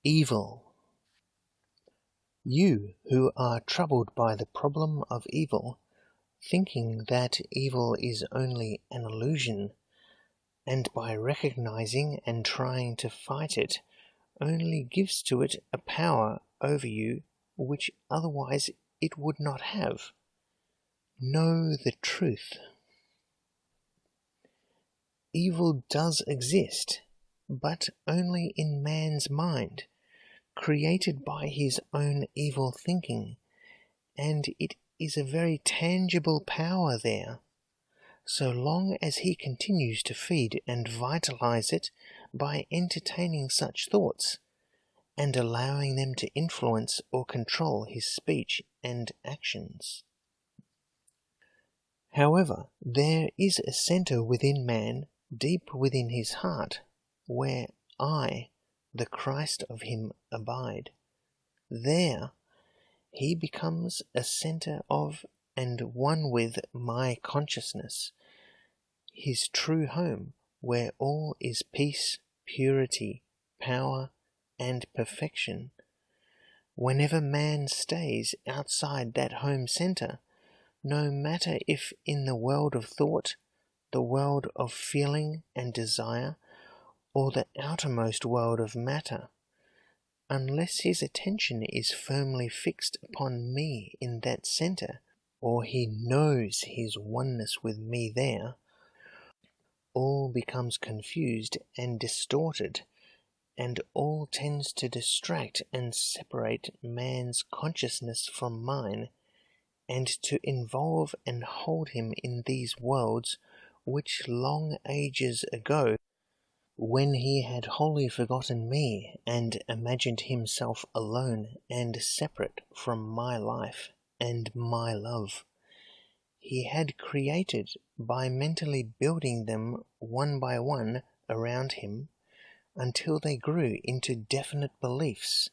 Evil. You who are troubled by the problem of evil, thinking that evil is only an illusion, and by recognizing and trying to fight it, only gives to it a power over you which otherwise it would not have. Know the truth. Evil does exist, but only in man's mind, created by his own evil thinking, and it is a very tangible power there, so long as he continues to feed and vitalize it by entertaining such thoughts, and allowing them to influence or control his speech and actions. However, there is a center within man, deep within his heart, where I, the Christ of him, abide. There he becomes a center of and one with my consciousness, his true home, where all is peace, purity, power, and perfection. Whenever man stays outside that home center, no matter if in the world of thought, the world of feeling and desire, or the outermost world of matter, unless his attention is firmly fixed upon me in that center, or he knows his oneness with me there, all becomes confused and distorted, and all tends to distract and separate man's consciousness from mine, and to involve and hold him in these worlds which long ages ago, when he had wholly forgotten me and imagined himself alone and separate from my life and my love, he had created by mentally building them one by one around him until they grew into definite beliefs,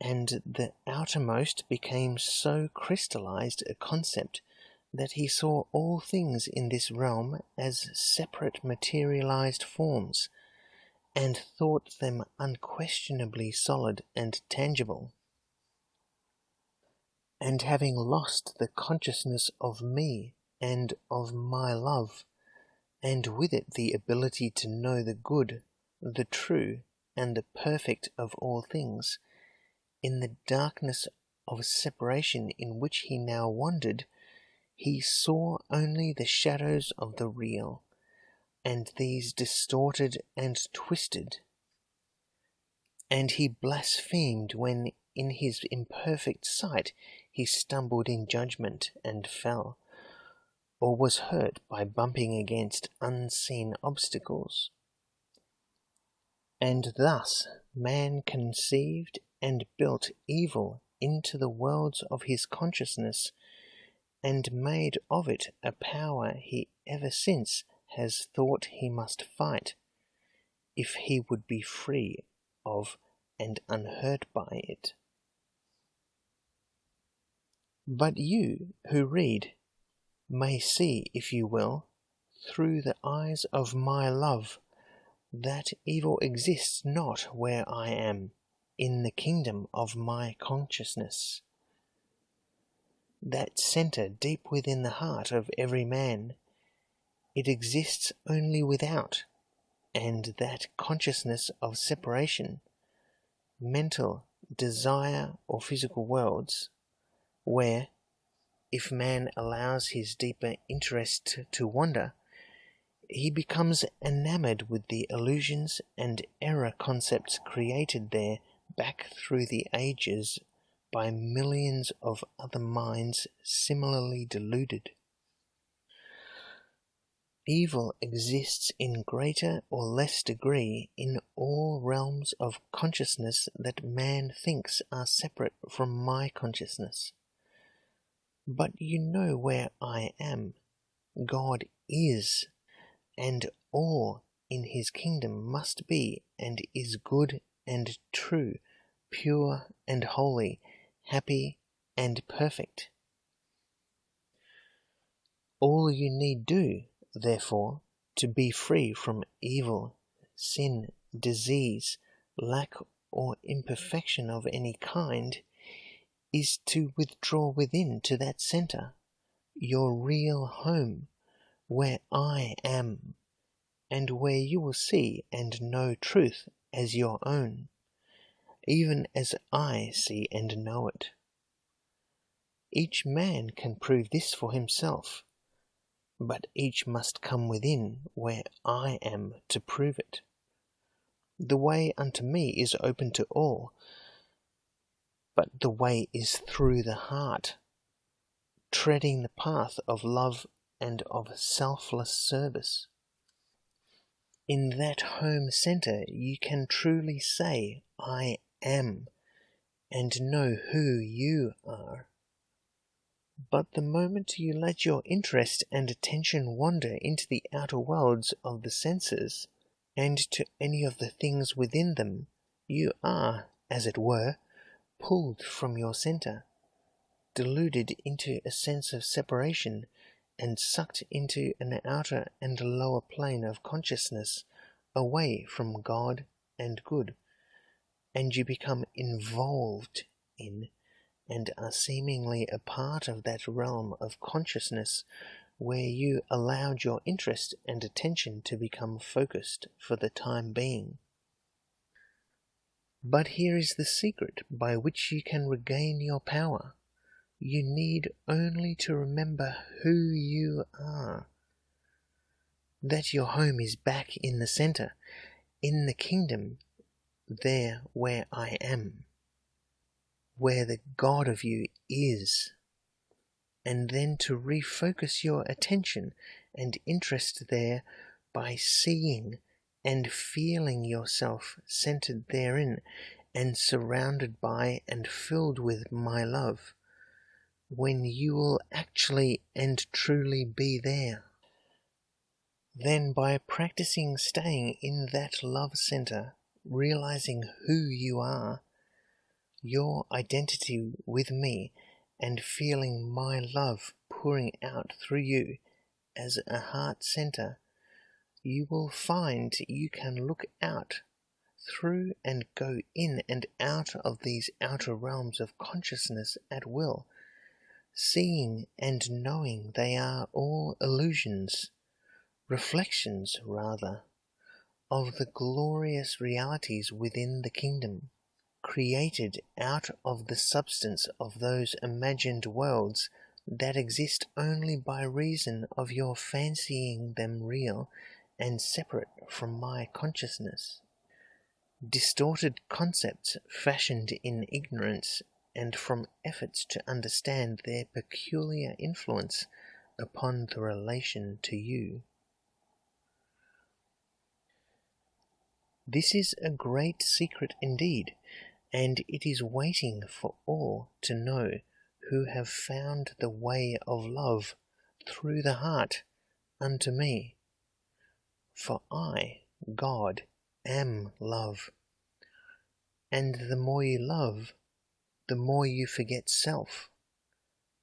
and the outermost became so crystallized a concept that he saw all things in this realm as separate materialized forms, and thought them unquestionably solid and tangible. And having lost the consciousness of me and of my love, and with it the ability to know the good, the true, and the perfect of all things, in the darkness of separation in which he now wandered, he saw only the shadows of the real, and these distorted and twisted. And he blasphemed when in his imperfect sight he stumbled in judgment and fell, or was hurt by bumping against unseen obstacles. And thus man conceived and built evil into the worlds of his consciousness, and made of it a power he ever since has thought he must fight, if he would be free of and unhurt by it. But you who read may see, if you will, through the eyes of my love, that evil exists not where I am, in the kingdom of my consciousness. That center deep within the heart of every man, it exists only without, and that consciousness of separation, mental, desire, or physical worlds, where, if man allows his deeper interest to wander, he becomes enamored with the illusions and error concepts created there back through the ages by millions of other minds similarly deluded. Evil exists in greater or less degree in all realms of consciousness that man thinks are separate from my consciousness. But you know where I am. God is, and all in his kingdom must be and is good and true, pure and holy, happy and perfect. All you need do, therefore, to be free from evil, sin, disease, lack, or imperfection of any kind, is to withdraw within to that center, your real home, where I am, and where you will see and know truth as your own, even as I see and know it. Each man can prove this for himself, but each must come within where I am to prove it. The way unto me is open to all, but the way is through the heart, treading the path of love and of selfless service. In that home center you can truly say, I am, and know who you are. But the moment you let your interest and attention wander into the outer worlds of the senses, and to any of the things within them, you are, as it were, pulled from your center, deluded into a sense of separation, and sucked into an outer and lower plane of consciousness, away from God and good, and you become involved in and are seemingly a part of that realm of consciousness where you allowed your interest and attention to become focused for the time being. But here is the secret by which you can regain your power. You need only to remember who you are, that your home is back in the center, in the kingdom, there where I am, where the God of you is, and then to refocus your attention and interest there by seeing and feeling yourself centered therein and surrounded by and filled with my love, when you will actually and truly be there. Then by practicing staying in that love center, realizing who you are, your identity with me, and feeling my love pouring out through you as a heart center, you will find you can look out through and go in and out of these outer realms of consciousness at will, seeing and knowing they are all illusions, reflections rather, of the glorious realities within the kingdom, created out of the substance of those imagined worlds that exist only by reason of your fancying them real and separate from my consciousness. Distorted concepts fashioned in ignorance and from efforts to understand their peculiar influence upon the relation to you. This is a great secret indeed, and it is waiting for all to know who have found the way of love through the heart unto me. For I, God, am love. And the more you love, the more you forget self,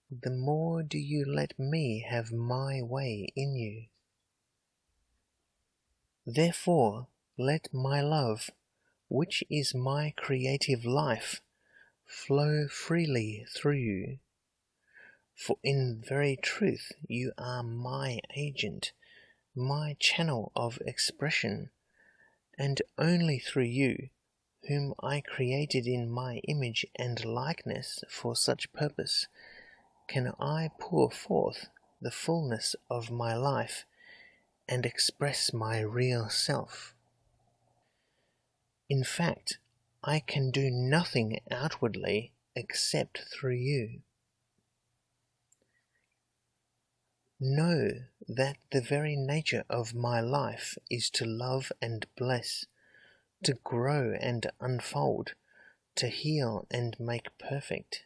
the more do you let me have my way in you. Therefore, let my love, which is my creative life, flow freely through you. For in very truth you are my agent, my channel of expression, and only through you, whom I created in my image and likeness for such purpose, can I pour forth the fullness of my life and express my real self. In fact, I can do nothing outwardly except through you. Know that the very nature of my life is to love and bless, to grow and unfold, to heal and make perfect.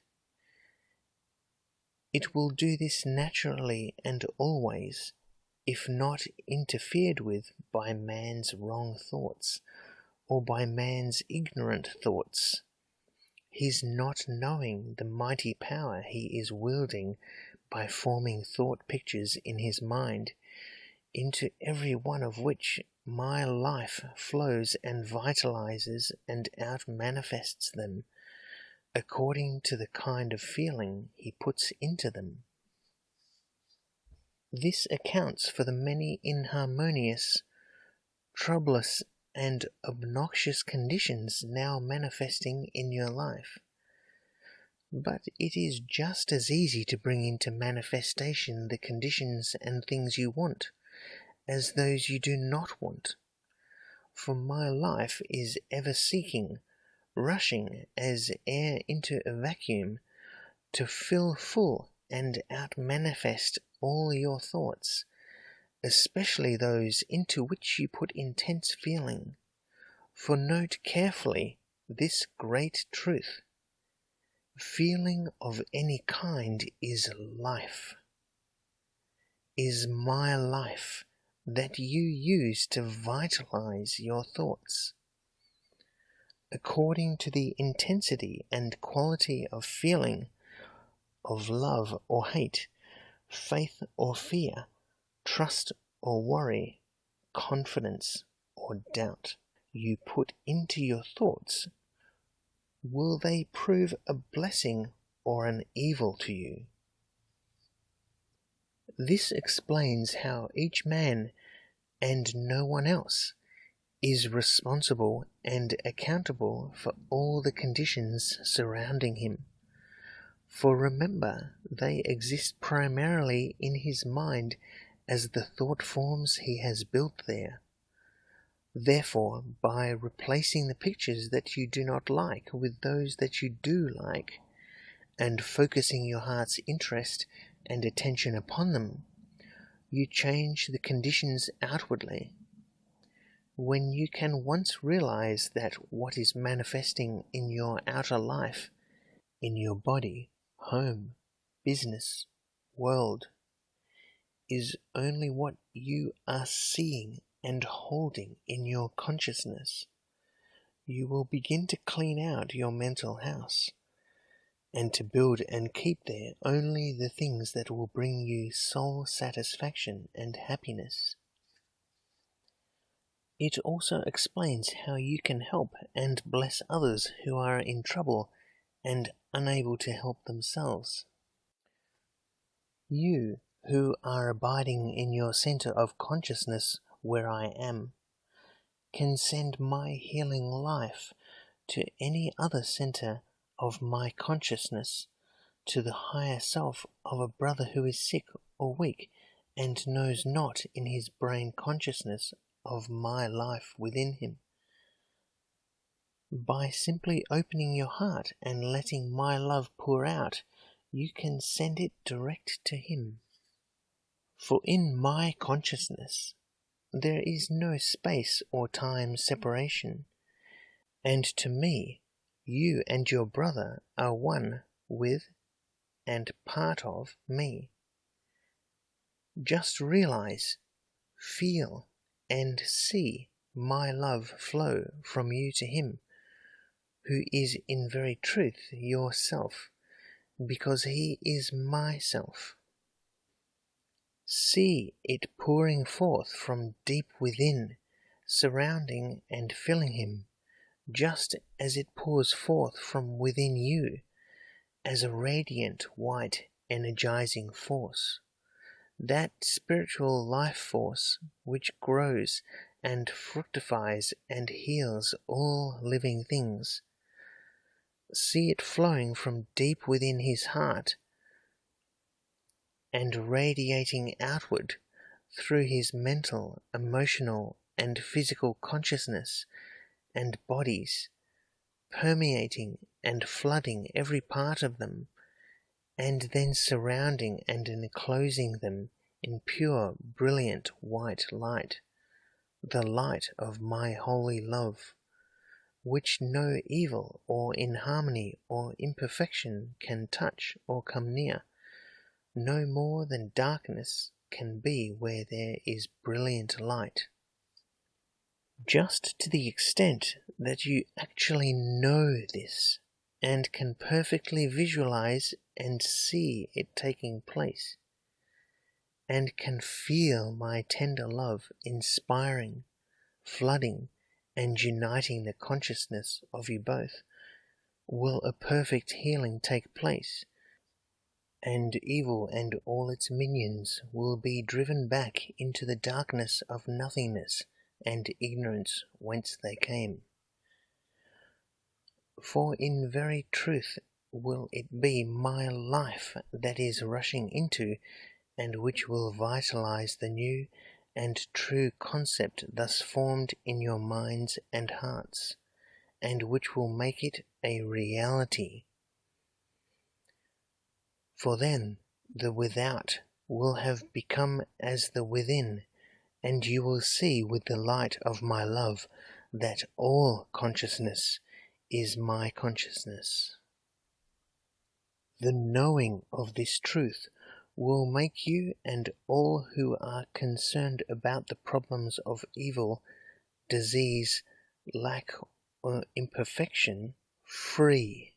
It will do this naturally and always, if not interfered with by man's wrong thoughts, or by man's ignorant thoughts, his not knowing the mighty power he is wielding by forming thought pictures in his mind, into every one of which my life flows and vitalizes and out-manifests them according to the kind of feeling he puts into them. This accounts for the many inharmonious, troublous, and obnoxious conditions now manifesting in your life. But it is just as easy to bring into manifestation the conditions and things you want as those you do not want. For my life is ever seeking, rushing as air into a vacuum, to fill full and out-manifest all your thoughts, especially those into which you put intense feeling. For note carefully this great truth. Feeling of any kind is life, is my life that you use to vitalize your thoughts. According to the intensity and quality of feeling, of love or hate, faith or fear, trust or worry, confidence or doubt you put into your thoughts, will they prove a blessing or an evil to you? This explains how each man, and no one else, is responsible and accountable for all the conditions surrounding him. For remember, they exist primarily in his mind as the thought forms he has built there. Therefore, by replacing the pictures that you do not like with those that you do like, and focusing your heart's interest and attention upon them, you change the conditions outwardly. When you can once realize that what is manifesting in your outer life, in your body, home, business, world, is only what you are seeing and holding in your consciousness, you will begin to clean out your mental house, and to build and keep there only the things that will bring you soul satisfaction and happiness. It also explains how you can help and bless others who are in trouble and unable to help themselves. You, who are abiding in your center of consciousness where I am, can send my healing life to any other center of my consciousness, to the higher self of a brother who is sick or weak and knows not in his brain consciousness of my life within him. By simply opening your heart and letting my love pour out, you can send it direct to him. For in my consciousness, there is no space or time separation, and to me, you and your brother are one with and part of me. Just realize, feel, and see my love flow from you to him, who is in very truth yourself, because he is myself. See it pouring forth from deep within, surrounding and filling him, just as it pours forth from within you, as a radiant, white, energizing force. That spiritual life force which grows and fructifies and heals all living things. See it flowing from deep within his heart and radiating outward through his mental, emotional, and physical consciousness and bodies, permeating and flooding every part of them, and then surrounding and enclosing them in pure, brilliant white light, the light of my holy love, which no evil or inharmony or imperfection can touch or come near, no more than darkness can be where there is brilliant light. Just to the extent that you actually know this and can perfectly visualize and see it taking place, and can feel my tender love inspiring, flooding and uniting the consciousness of you both, will a perfect healing take place, and evil and all its minions will be driven back into the darkness of nothingness and ignorance whence they came. For in very truth will it be my life that is rushing into, and which will vitalize the new and true concept thus formed in your minds and hearts, and which will make it a reality. For then the without will have become as the within, and you will see with the light of my love that all consciousness is my consciousness. The knowing of this truth will make you and all who are concerned about the problems of evil, disease, lack, or imperfection free.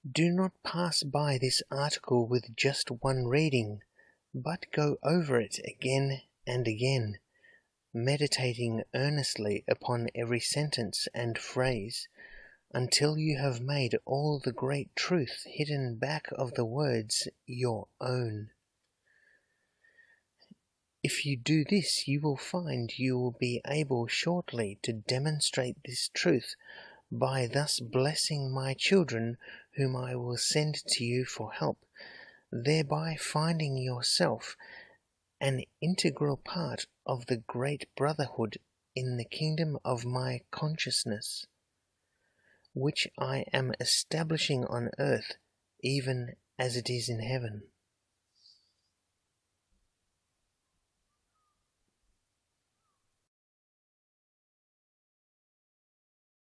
Do not pass by this article with just one reading, but go over it again and again, meditating earnestly upon every sentence and phrase, until you have made all the great truth hidden back of the words your own. If you do this, you will find you will be able shortly to demonstrate this truth by thus blessing my children whom I will send to you for help, thereby finding yourself an integral part of the great brotherhood in the kingdom of my consciousness, which I am establishing on earth even as it is in heaven.